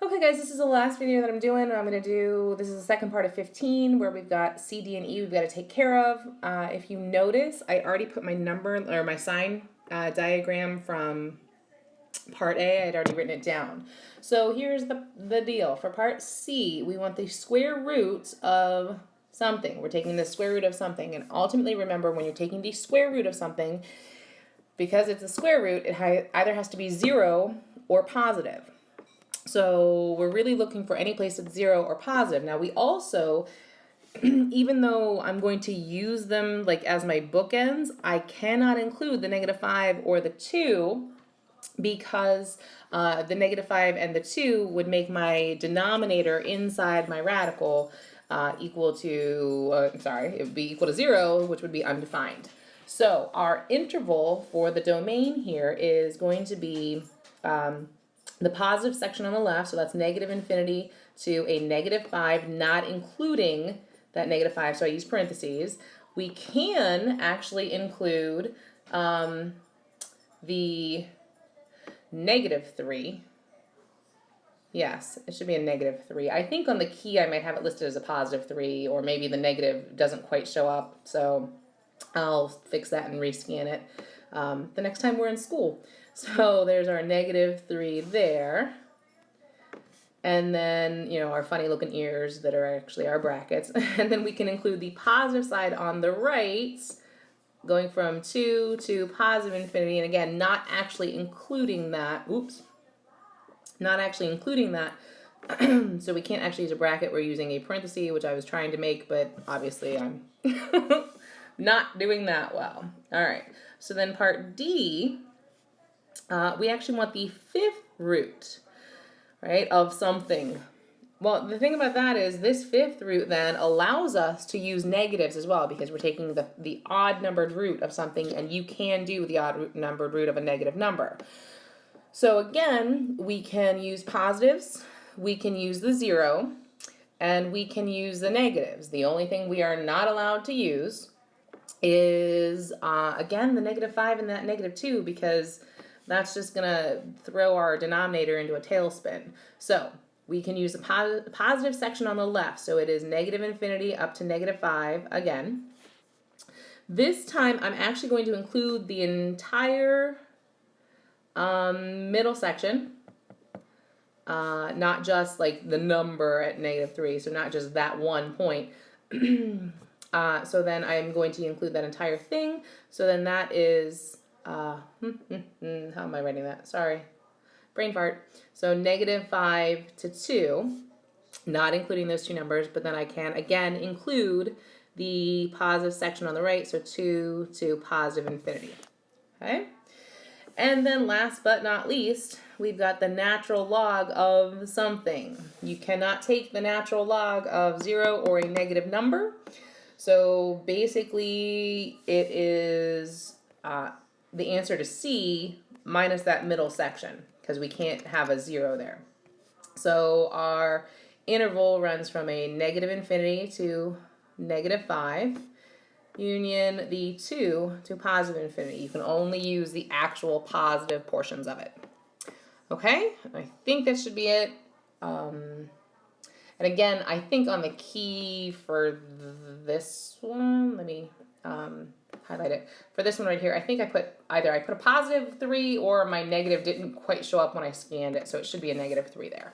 Okay guys, this is the last video that I'm doing. This is the second part of 15 where we've got C, D, and E we've got to take care of. If you notice, I already put my number or my sign diagram from part A. I had already written it down. So here's the deal. For part C, we want the square root of something. We're taking the square root of something. And ultimately, remember, when you're taking the square root of something, because it's a square root, it either has to be 0 or positive. So we're really looking for any place that's 0 or positive. Now we also, even though I'm going to use them like as my bookends, I cannot include the -5 or the 2 because the -5 and the 2 would make my denominator inside my radical equal to, it would be equal to 0, which would be undefined. So our interval for the domain here is going to be the positive section on the left, so that's -infinity to a -5, not including that -5, so I use parentheses. We can actually include the -3. Yes, it should be a -3. I think on the key I might have it listed as a +3, or maybe the negative doesn't quite show up, so I'll fix that and rescan it the next time we're in school. So there's our -3 there. And then, our funny looking ears that are actually our brackets. And then we can include the positive side on the right, going from 2 to positive infinity. And again, not actually including that. Not actually including that. So we can't actually use a bracket. We're using a parenthesis, which I was trying to make, but obviously I'm not doing that well. All right. So then part D, we actually want the 5th root, right, of something. Well, the thing about that is this 5th root then allows us to use negatives as well, because we're taking the odd numbered root of something, and you can do the odd numbered root of a negative number. So again, we can use positives, we can use the 0, and we can use the negatives. The only thing we are not allowed to use is, again, the -5 and that -2, because that's just going to throw our denominator into a tailspin. So we can use the positive section on the left. So it is -infinity up to -5 again. This time I'm actually going to include the entire middle section, not just like the number at -3, so not just that one point. So then I'm going to include that entire thing. So then that is, how am I writing that? Sorry, brain fart. So -5 to 2, not including those two numbers, but then I can again include the positive section on the right, so 2 to positive infinity. Okay? And then last but not least, we've got the natural log of something. You cannot take the natural log of 0 or a negative number. So basically it is the answer to C minus that middle section, because we can't have a 0 there. So our interval runs from a -infinity to -5, union the 2 to positive infinity. You can only use the actual positive portions of it. Okay, I think that should be it. And again, I think on the key for this one, let me highlight it. For this one right here, I think I put a +3 or my negative didn't quite show up when I scanned it, so it should be a -3 there.